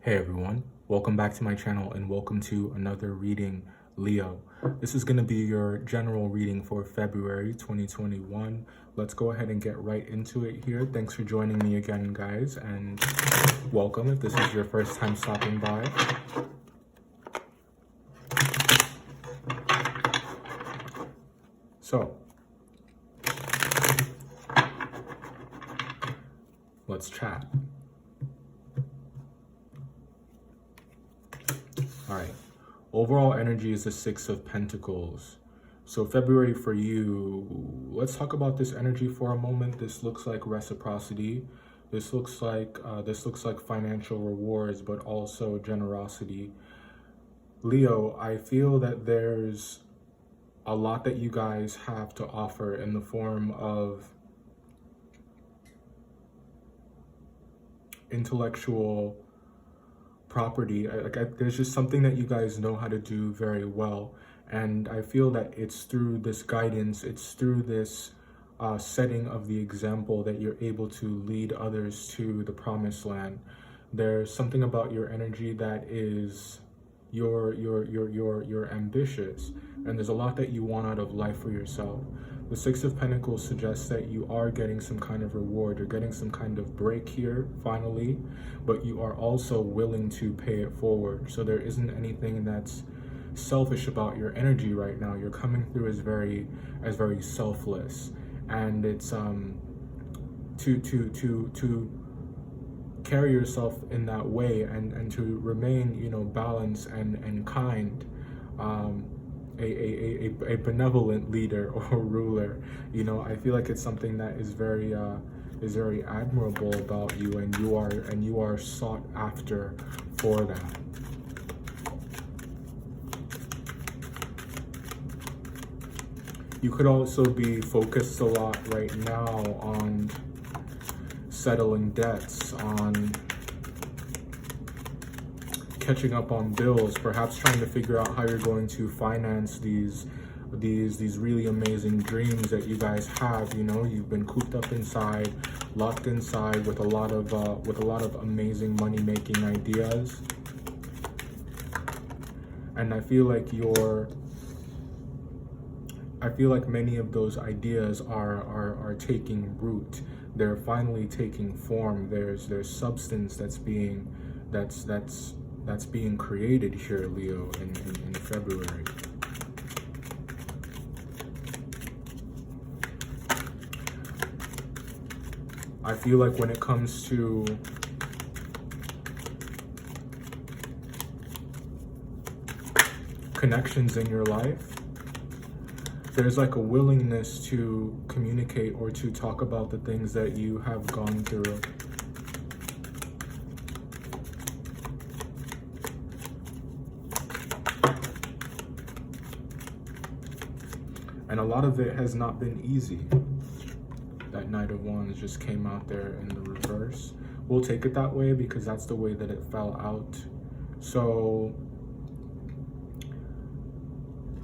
Hey everyone, welcome back to my channel and welcome to another reading, Leo. This is going to be your general reading for February 2021. Let's go ahead and get right into it here. Thanks for joining me again, guys, and welcome if this is your first time stopping by. So, let's chat. All right. Overall energy is the Six of Pentacles. So February for you, let's talk about this energy for a moment. This looks like reciprocity. This looks like financial rewards, but also generosity. Leo, I feel that there's a lot that you guys have to offer in the form of intellectual property. There's just something that you guys know how to do very well, and I feel that it's through this guidance, it's through this setting of the example that you're able to lead others to the promised land. There's something about your energy that is you're ambitious, and there's a lot that you want out of life for yourself. The Six of Pentacles suggests that you are getting some kind of reward, you're getting some kind of break here, finally, but you are also willing to pay it forward. So there isn't anything that's selfish about your energy right now. You're coming through as very selfless, and it's to carry yourself in that way and to remain, balanced and kind. A benevolent leader or ruler, I feel like it's something that is very admirable about you, and you are sought after for that. You could also be focused a lot right now on settling debts, on catching up on bills, perhaps trying to figure out how you're going to finance these really amazing dreams that you guys have. You've been cooped up inside, locked inside with a lot of amazing money-making ideas, and I feel like many of those ideas are taking root. They're finally taking form. There's substance that's being created here, Leo, in February. I feel like when it comes to connections in your life, there's like a willingness to communicate or to talk about the things that you have gone through. And a lot of it has not been easy. That Knight of Wands just came out there in the reverse. We'll take it that way because that's the way that it fell out. So,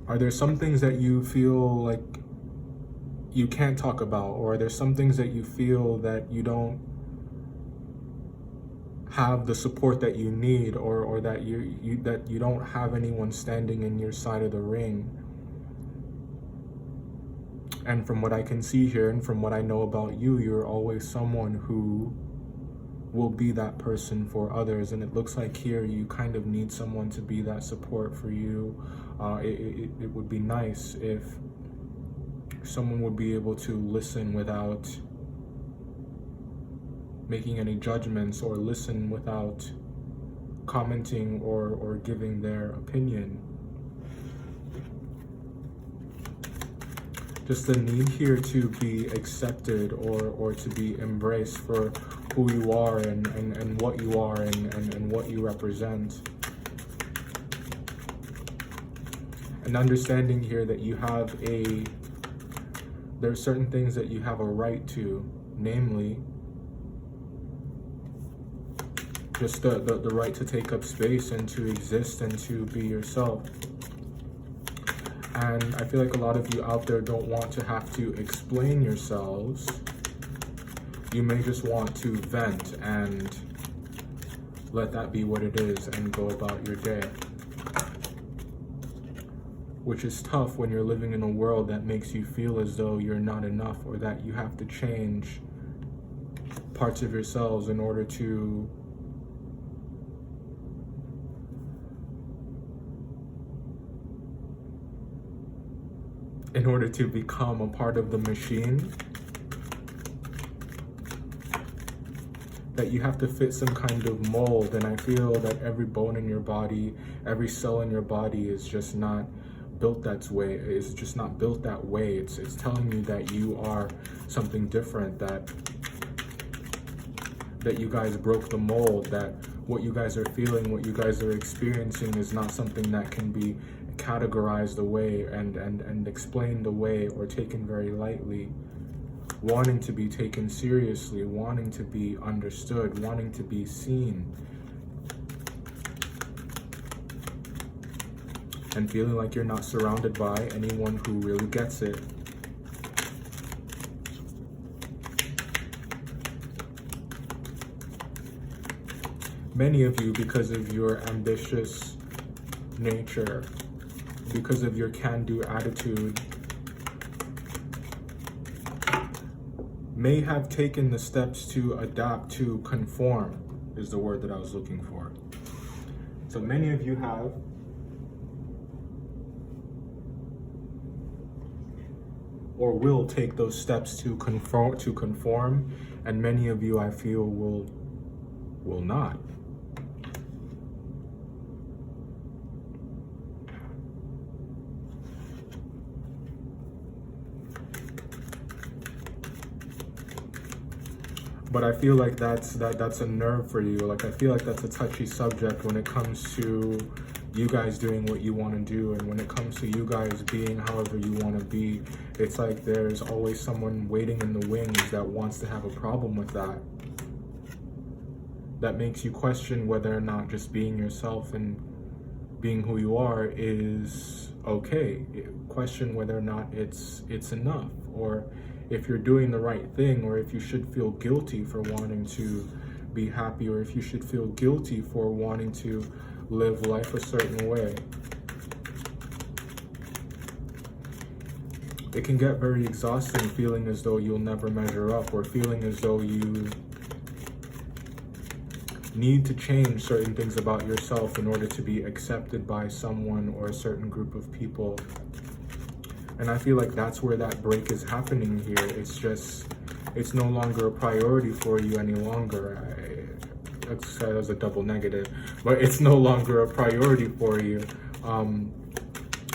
are there some things that you feel like you can't talk about? Or are there some things that you feel that you don't have the support that you need, or that you don't have anyone standing in your side of the ring? And from what I can see here, and from what I know about you, you're always someone who will be that person for others. And it looks like here you kind of need someone to be that support for you. It would be nice if someone would be able to listen without making any judgments, or listen without commenting or giving their opinion. Just the need here to be accepted or to be embraced for who you are and what you are and what you represent. And understanding here that there are certain things that you have a right to, namely just the right to take up space and to exist and to be yourself. And I feel like a lot of you out there don't want to have to explain yourselves. You may just want to vent and let that be what it is and go about your day. Which is tough when you're living in a world that makes you feel as though you're not enough, or that you have to change parts of yourselves in order to become a part of the machine, that you have to fit some kind of mold. And I feel that every bone in your body, every cell in your body is just not built that way. It's just not built that way. It's telling you that you are something different, that you guys broke the mold, that what you guys are feeling, what you guys are experiencing is not something that can be categorized away and explained away or taken very lightly. Wanting to be taken seriously, wanting to be understood, wanting to be seen, and feeling like you're not surrounded by anyone who really gets it. Many of you, because of your ambitious nature, because of your can-do attitude, may have taken the steps to adapt, to conform, is the word that I was looking for. So many of you have. Or will take those steps to conform, and many of you, I feel, will not. But I feel like that's a nerve for you. Like, I feel like that's a touchy subject when it comes to you guys doing what you want to do, and when it comes to you guys being however you want to be. It's like there's always someone waiting in the wings that wants to have a problem with that. That makes you question whether or not just being yourself and being who you are is okay. Question whether or not it's enough, or if you're doing the right thing, or if you should feel guilty for wanting to be happy, or if you should feel guilty for wanting to live life a certain way. It can get very exhausting feeling as though you'll never measure up, or feeling as though you need to change certain things about yourself in order to be accepted by someone or a certain group of people. And I feel like that's where that break is happening here. It's no longer a priority for you any longer. That was a double negative, but it's no longer a priority for you.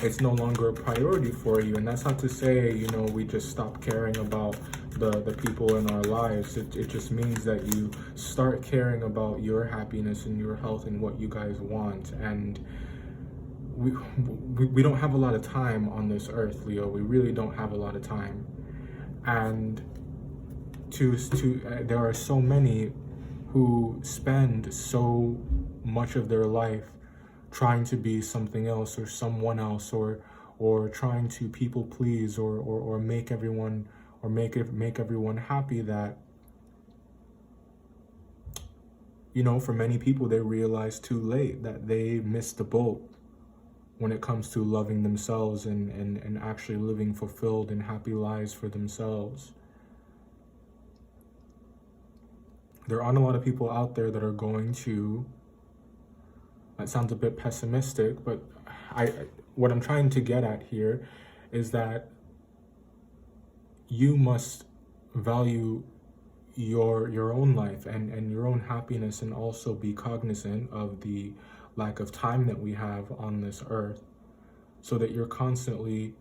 It's no longer a priority for you. And that's not to say, we just stop caring about the people in our lives. It just means that you start caring about your happiness and your health and what you guys want. And we don't have a lot of time on this earth, Leo. We really don't have a lot of time. And there are so many who spend so much of their life trying to be something else or someone else, or trying to people please, or make everyone happy, that for many people, they realize too late that they missed the boat when it comes to loving themselves and actually living fulfilled and happy lives for themselves. There aren't a lot of people out there that are going to, that sounds a bit pessimistic, but what I'm trying to get at here is that you must value your own life and your own happiness, and also be cognizant of the lack of time that we have on this earth, so that you're constantly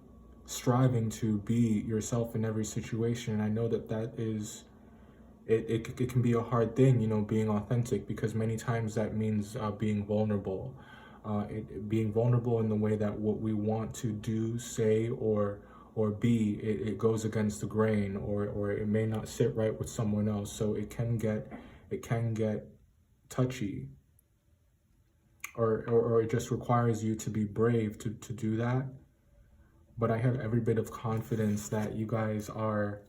striving to be yourself in every situation. And I know that is, it can be a hard thing, being authentic, because many times that means being vulnerable. Being vulnerable in the way that what we want to do, say, or be, it goes against the grain, or it may not sit right with someone else. So it can get touchy, or it just requires you to be brave to do that. But I have every bit of confidence that you guys are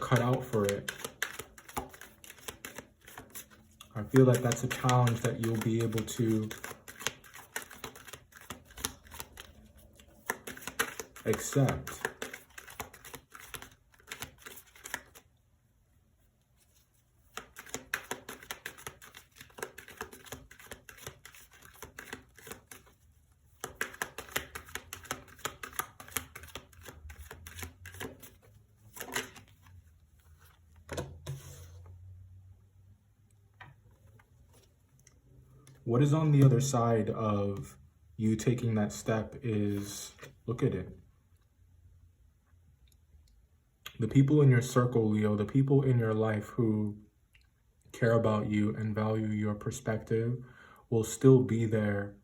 cut out for it. I feel like that's a challenge that you'll be able to accept. What is on the other side of you taking that step is, look at it. The people in your circle, Leo, the people in your life who care about you and value your perspective will still be there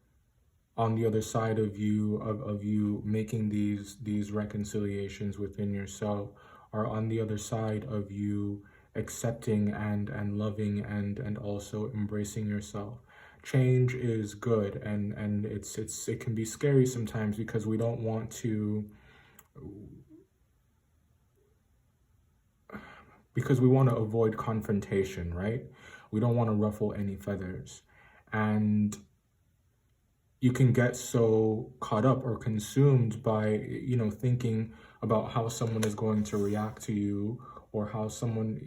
on the other side of you making these reconciliations within yourself, are on the other side of you accepting and loving and also embracing yourself. Change is good, and it can be scary sometimes because we don't want to, because we want to avoid confrontation, right? We don't want to ruffle any feathers. And you can get so caught up or consumed by, thinking about how someone is going to react to you, or how someone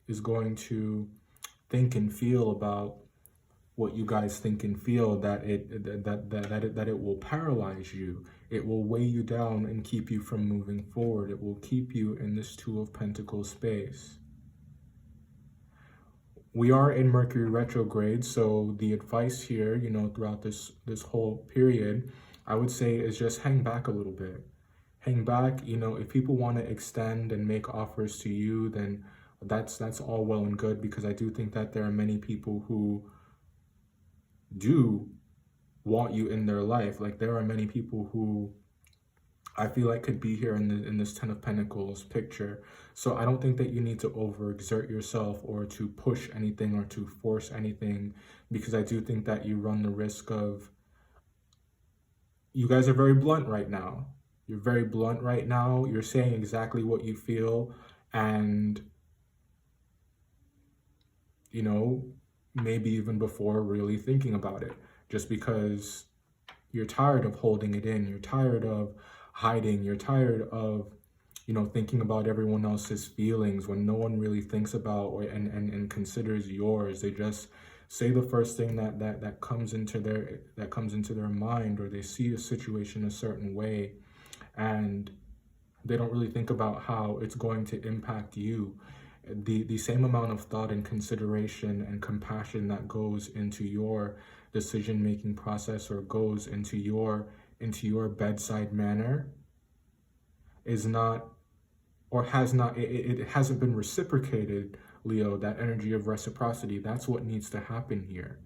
is going to think and feel about what you guys think and feel, that it will paralyze you. It will weigh you down and keep you from moving forward. It will keep you in this Two of Pentacles space. We are in Mercury retrograde, so the advice here, throughout this whole period, I would say, is just hang back a little bit. Hang back. If people want to extend and make offers to you, then that's all well and good, because I do think that there are many people who do want you in their life. Like, there are many people who I feel like could be here in this Ten of Pentacles picture. So I don't think that you need to overexert yourself or to push anything or to force anything, because I do think that you run the risk of, you guys are very blunt right now. You're very blunt right now. You're saying exactly what you feel, and maybe even before really thinking about it, just because you're tired of holding it in. You're tired of hiding. You're tired of, thinking about everyone else's feelings when no one really thinks about and considers yours. They just say the first thing that comes into their mind, or they see a situation a certain way, and they don't really think about how it's going to impact you. The same amount of thought and consideration and compassion that goes into your decision-making process, or goes into your bedside manner, is not, or has not, it hasn't been reciprocated, Leo. That energy of reciprocity, that's what needs to happen here.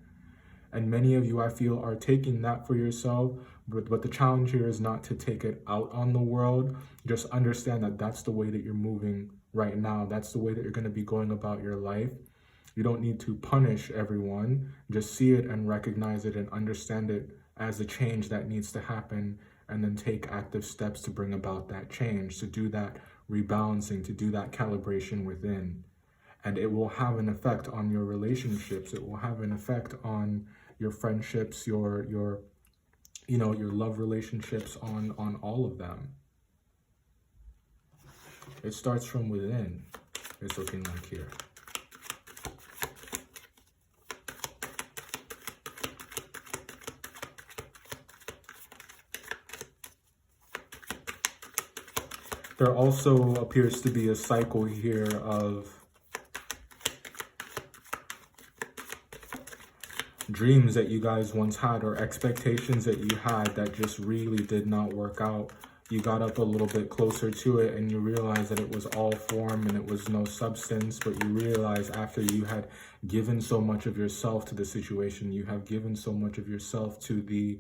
And many of you, I feel, are taking that for yourself, but the challenge here is not to take it out on the world. Just understand that that's the way that you're moving right now. That's the way that you're going to be going about your life. You don't need to punish everyone. Just see it and recognize it and understand it as a change that needs to happen, and then take active steps to bring about that change, to do that rebalancing, to do that calibration within. And it will have an effect on your relationships. It will have an effect on your friendships, your love relationships, on all of them. It starts from within, it's looking like here. There also appears to be a cycle here of dreams that you guys once had, or expectations that you had that just really did not work out. You got up a little bit closer to it and you realized that it was all form and it was no substance, but you realized after you had given so much of yourself to the situation, you have given so much of yourself to the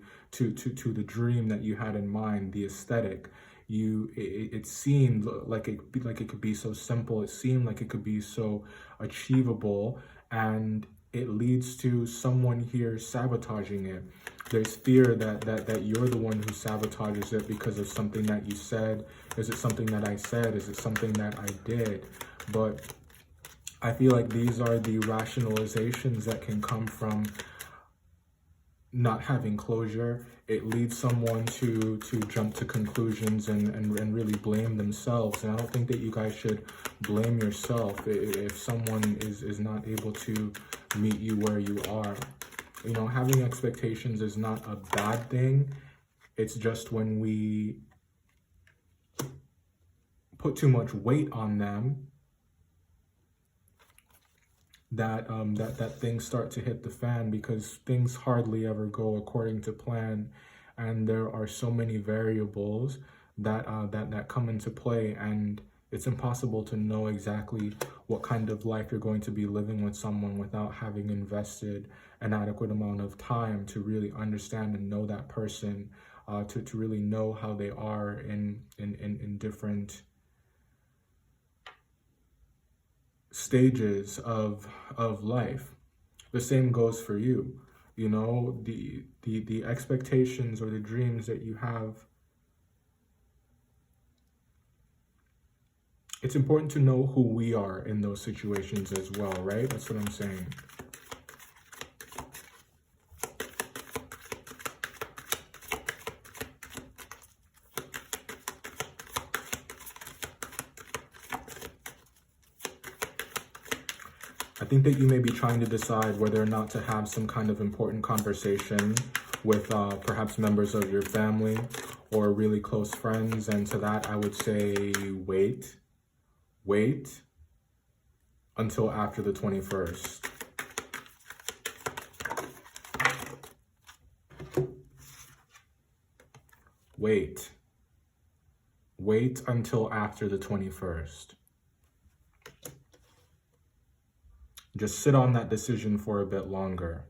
dream that you had in mind, the aesthetic. It seemed like it could be so simple. It seemed like it could be so achievable, and it leads to someone here sabotaging it. There's fear that you're the one who sabotages it because of something that you said. Is it something that I said? Is it something that I did? But I feel like these are the rationalizations that can come from not having closure. It leads someone to jump to conclusions and really blame themselves. And I don't think that you guys should blame yourself if someone is not able to meet you where you are. You know, having expectations is not a bad thing. It's just when we put too much weight on them that things start to hit the fan, because things hardly ever go according to plan, and there are so many variables that come into play, and it's impossible to know exactly what kind of life you're going to be living with someone without having invested an adequate amount of time to really understand and know that person, to really know how they are in different stages of life. The same goes for you. You know, the expectations or the dreams that you have, it's important to know who we are in those situations as well, right? That's what I'm saying. I think that you may be trying to decide whether or not to have some kind of important conversation with perhaps members of your family or really close friends. And to that, I would say wait until after the 21st. Wait until after the 21st. Just sit on that decision for a bit longer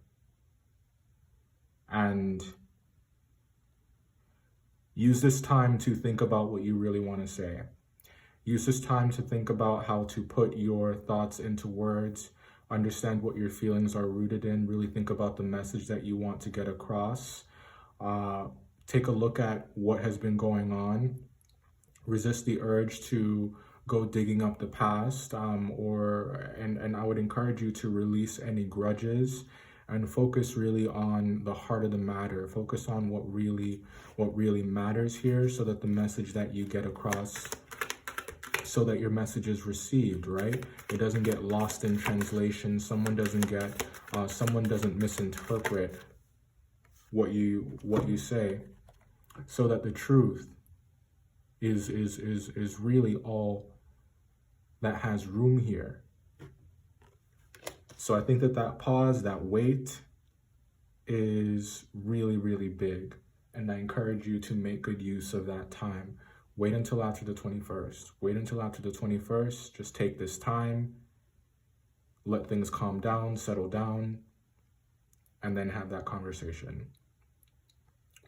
and use this time to think about what you really want to say. Use this time to think about how to put your thoughts into words, understand what your feelings are rooted in, really think about the message that you want to get across. Take a look at what has been going on. Resist the urge to go digging up the past, and I would encourage you to release any grudges and focus really on the heart of the matter. Focus on what really matters here, so that the message that you get across, so that your message is received, right? It doesn't get lost in translation. Someone doesn't misinterpret what you say, so that the truth is really all that has room here. So I think that pause, that wait, is really big, and I encourage you to make good use of that time. Wait until after the 21st. Wait until after the 21st. Just take this time, let things calm down, settle down, and then have that conversation.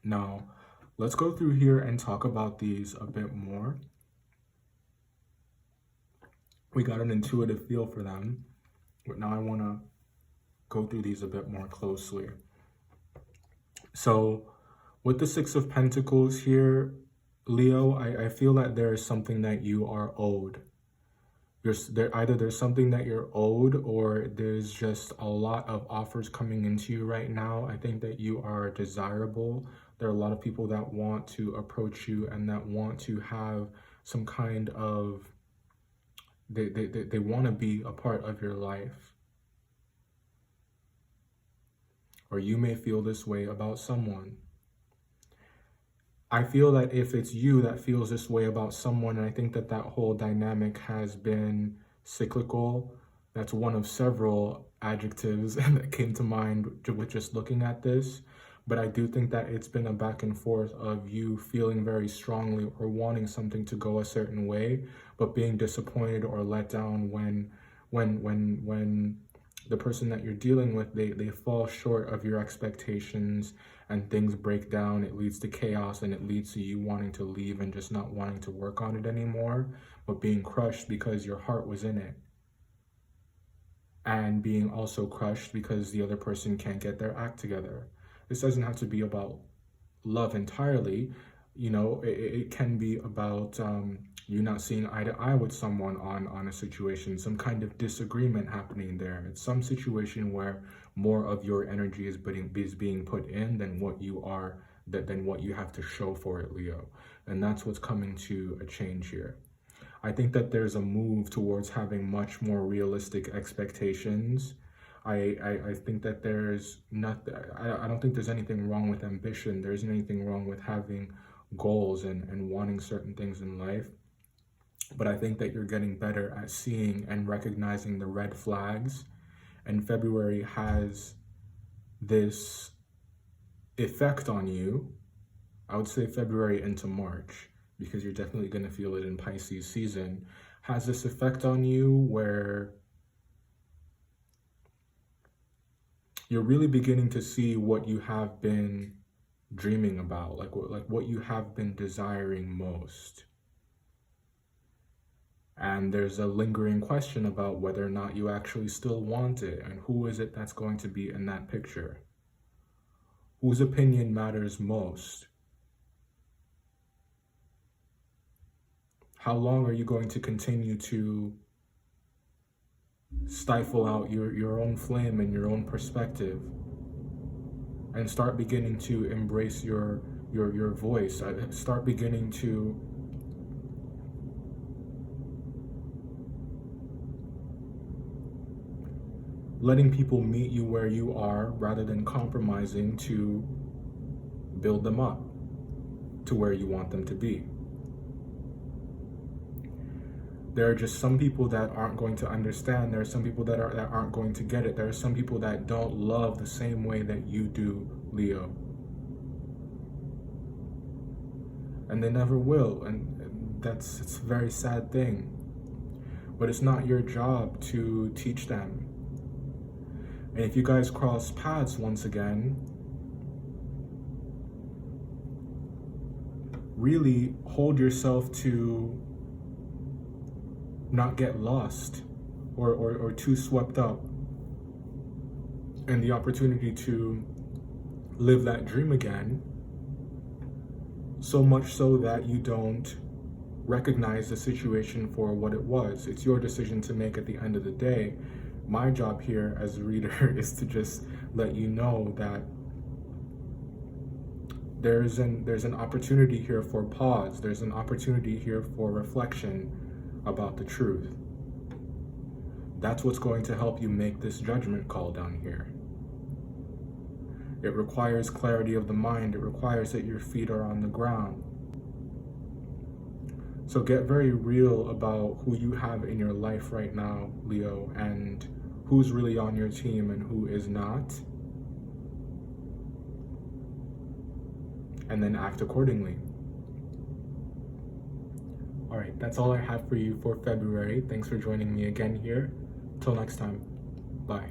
Now, let's go through here and talk about these a bit more. We got an intuitive feel for them, but now I want to go through these a bit more closely. So with the Six of Pentacles here, Leo, I feel that there is something that you are owed. Either there's something that you're owed, or there's just a lot of offers coming into you right now. I think that you are desirable. There are a lot of people that want to approach you and that want to have some kind of, they want to be a part of your life. Or you may feel this way about someone. I feel that if it's you that feels this way about someone, and I think that whole dynamic has been cyclical. That's one of several adjectives that came to mind with just looking at this. But I do think that it's been a back and forth of you feeling very strongly or wanting something to go a certain way, but being disappointed or let down when the person that you're dealing with, they fall short of your expectations and things break down. It leads to chaos, and it leads to you wanting to leave and just not wanting to work on it anymore, but being crushed because your heart was in it. And being also crushed because the other person can't get their act together. This doesn't have to be about love entirely. You know, it can be about you not seeing eye to eye with someone on a situation, some kind of disagreement happening there. It's some situation where more of your energy is being put in than what you are, than what you have to show for it, Leo. And that's what's coming to a change here. I think that there's a move towards having much more realistic expectations. I think that there's not, I don't think there's anything wrong with ambition. There isn't anything wrong with having goals and wanting certain things in life. But I think that you're getting better at seeing and recognizing the red flags. And February has this effect on you. I would say February into March, because you're definitely going to feel it in Pisces season, has this effect on you where you're really beginning to see what you have been dreaming about, like what you have been desiring most. And there's a lingering question about whether or not you actually still want it, and who is it that's going to be in that picture? Whose opinion matters most? How long are you going to continue to stifle out your own flame and your own perspective, and start beginning to embrace your voice? Start beginning to letting people meet you where you are rather than compromising to build them up to where you want them to be. There are just some people that aren't going to understand. There are some people that aren't going to get it. There are some people that don't love the same way that you do, Leo. And they never will. And it's a very sad thing. But it's not your job to teach them. And if you guys cross paths once again, really hold yourself to not get lost or too swept up in the opportunity to live that dream again, so much so that you don't recognize the situation for what it was. It's your decision to make at the end of the day. My job here as a reader is to just let you know that there's an opportunity here for pause. There's an opportunity here for reflection about the truth. That's what's going to help you make this judgment call down here. It requires clarity of the mind. It requires that your feet are on the ground. So get very real about who you have in your life right now, Leo, and who's really on your team and who is not. And then act accordingly. All right, that's all I have for you for February. Thanks for joining me again here. Till next time, bye.